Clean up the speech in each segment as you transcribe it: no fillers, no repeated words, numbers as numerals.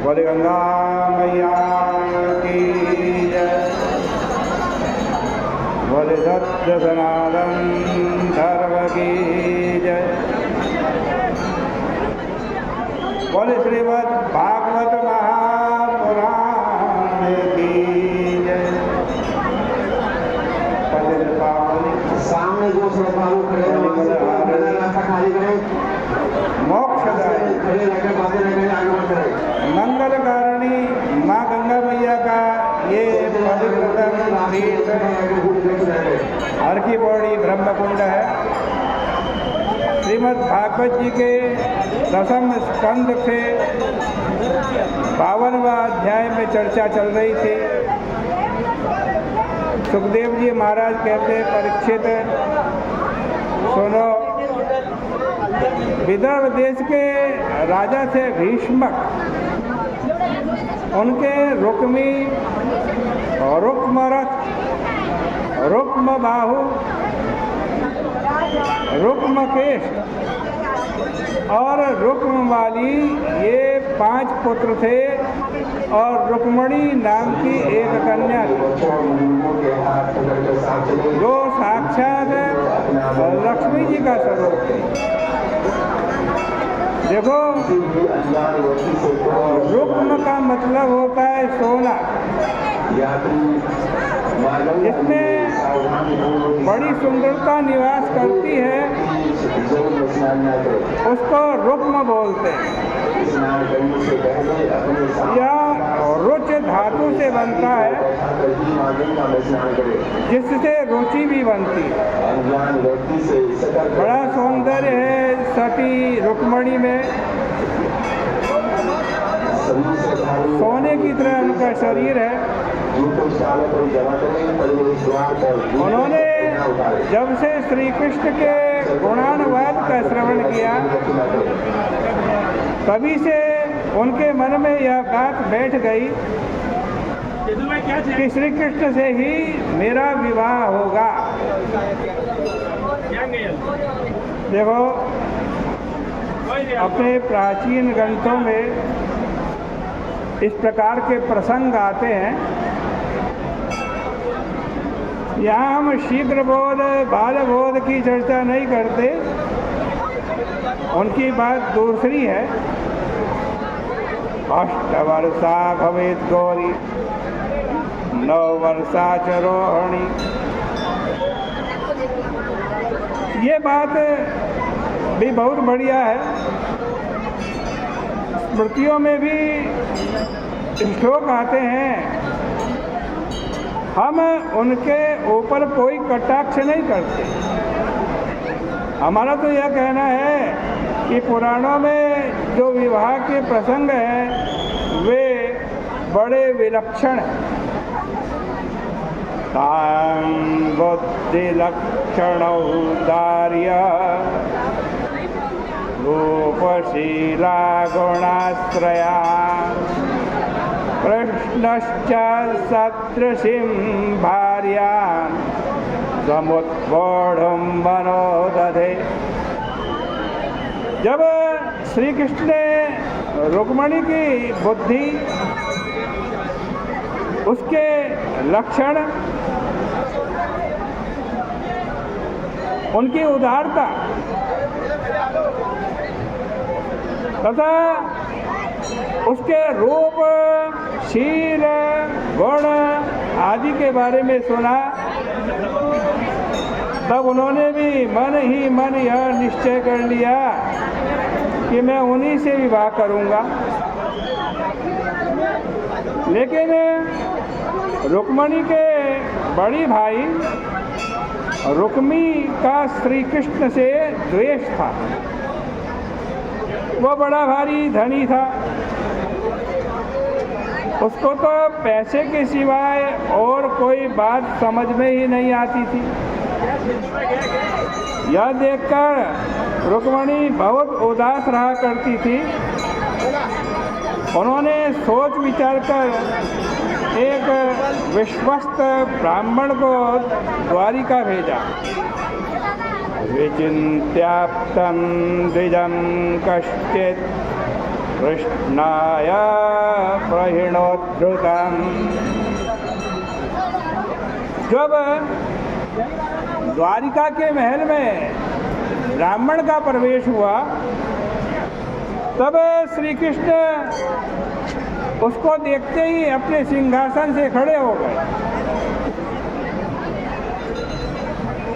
बोले गंगा मैया की जय। बोले सत्य सनातन धर्म की जय। बोले श्रीमद् भागवत महापुराण की जय। सामने जो श्रद्धालु खड़े हैं मोक्षदायी मंगलकारिणी माँ गंगा मैया का ये पवित्र पीठ हर की पौड़ी ब्रह्मकुंड है। श्रीमद् भागवत जी के दसम स्कंद से 52वां अध्याय में चर्चा चल रही थी। सुखदेव जी महाराज कहते परीक्षित सुनो, विदर्भ देश के राजा थे भीष्मक, उनके रुक्मी, रुक्मरथ, रुक्मबाहु, रुक्मकेश और रुक्ममाली ये 5 पुत्र थे और रुक्मणी नाम की एक कन्या थी जो साक्षात लक्ष्मी जी का स्वरूप थी। देखो, रुक्म का मतलब होता है सोना। जिसमें बड़ी सुंदरता निवास करती है उसको रुक्म बोलते हैं। यह रुच धातु से बनता है जिससे रुचि भी बनती है। बड़ा सौंदर्य है सती रुक्मणी में। सोने की तरह उनका शरीर है। उन्होंने जब से श्री कृष्ण के गुणानुवाद का श्रवण किया तभी से उनके मन में यह बात बैठ गई कि श्री कृष्ण से ही मेरा विवाह होगा। देखो, अपने प्राचीन ग्रंथों में इस प्रकार के प्रसंग आते हैं। यहाँ हम शीघ्र बोध बाल बोध की चर्चा नहीं करते, उनकी बात दूसरी है। 8 वर्षा भवेत् गौरी 9 वर्षा च रोहिणी। ये बात भी बहुत बढ़िया है। स्मृतियों में भी श्लोक आते हैं। हम उनके ऊपर कोई कटाक्ष नहीं करते। हमारा तो यह कहना है कि पुराणों में जो विवाह के प्रसंग हैं वे बड़े विलक्षण हैं। तां बुद्धि लक्षण दार्य रूपशीला गुणाश्रया कृष्णश्च सदृशीं भार्यां समुद्बोढुं मनोदधे। जब श्री कृष्ण ने रुक्मणी की बुद्धि, उसके लक्षण, उनकी उदारता तथा उसके रूप, शील, गुण आदि के बारे में सुना तब उन्होंने भी मन ही मन यह निश्चय कर लिया कि मैं उन्हीं से विवाह करूंगा। लेकिन रुक्मणी के बड़ी भाई रुक्मी का श्री कृष्ण से द्वेष था। वो बड़ा भारी धनी था, उसको तो पैसे के सिवाय और कोई बात समझ में ही नहीं आती थी। यह देखकर रुक्मणी बहुत उदास रहा करती थी। उन्होंने सोच विचार कर एक विश्वस्त ब्राह्मण को द्वारिका भेजा। विचिन्त्याप्तं द्विजं कश्चित् कृष्णाय प्रहिणोद्धृतम्। जब द्वारिका के महल में ब्राह्मण का प्रवेश हुआ तब श्री कृष्ण उसको देखते ही अपने सिंहासन से खड़े हो गए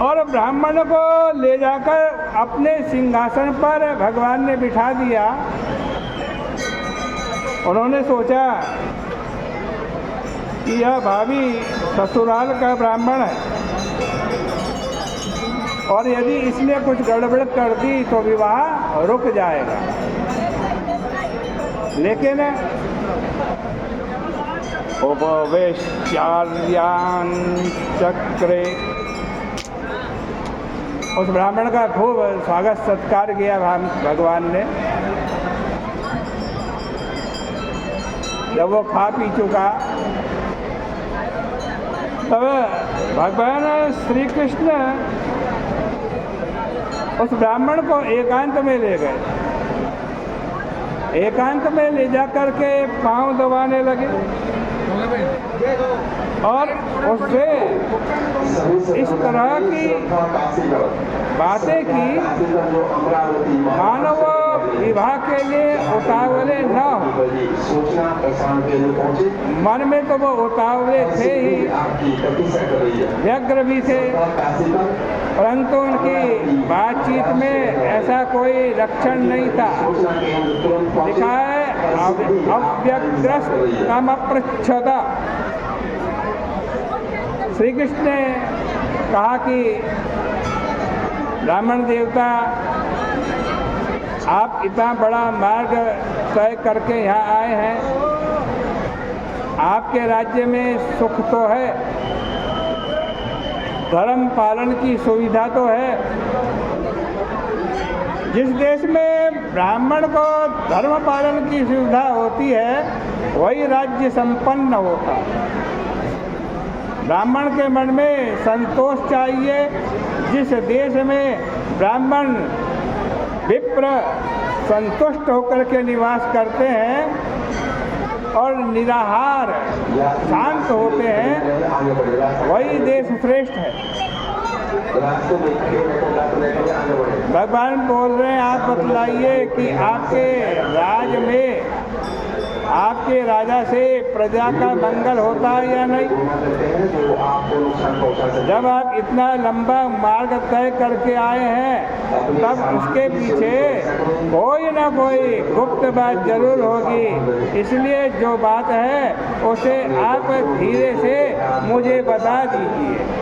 और ब्राह्मण को ले जाकर अपने सिंहासन पर भगवान ने बिठा दिया। उन्होंने सोचा कि यह भाभी ससुराल का ब्राह्मण है और यदि इसने कुछ गड़बड़ कर दी तो विवाह रुक जाएगा। लेकिन उपवेश्यार्यान् चक्रे, उस ब्राह्मण का खूब स्वागत सत्कार किया भगवान ने। जब वो खा पी चुका तब भगवान श्री कृष्ण उस ब्राह्मण को एकांत में ले गए। एकांत में ले जाकर के पांव दबाने लगे और उससे इस तरह की बातें की मानो वो विवाह के लिए उतावले न हो। मन में तो वो उतावले थे ही, व्यग्र भी थे, परंतु उनकी बातचीत में ऐसा कोई लक्षण नहीं था। लिखा है अव्यग्रस्त काम अपृच्छता। श्री कृष्ण ने कहा कि ब्राह्मण देवता, आप इतना बड़ा मार्ग तय करके यहाँ आए हैं, आपके राज्य में सुख तो है, धर्म पालन की सुविधा तो है। जिस देश में ब्राह्मण को धर्म पालन की सुविधा होती है वही राज्य संपन्न होता। ब्राह्मण के मन में संतोष चाहिए। जिस देश में ब्राह्मण विप्र संतुष्ट होकर के निवास करते हैं और निराहार शांत होते हैं वही देश श्रेष्ठ है। भगवान बोल रहे हैं, आप बतलाइए कि आपके राज में आपके राजा से प्रजा का मंगल होता है या नहीं। जब आप इतना लंबा मार्ग तय करके आए हैं तब उसके पीछे कोई ना कोई गुप्त बात जरूर होगी। इसलिए जो बात है उसे आप धीरे से मुझे बता दीजिए।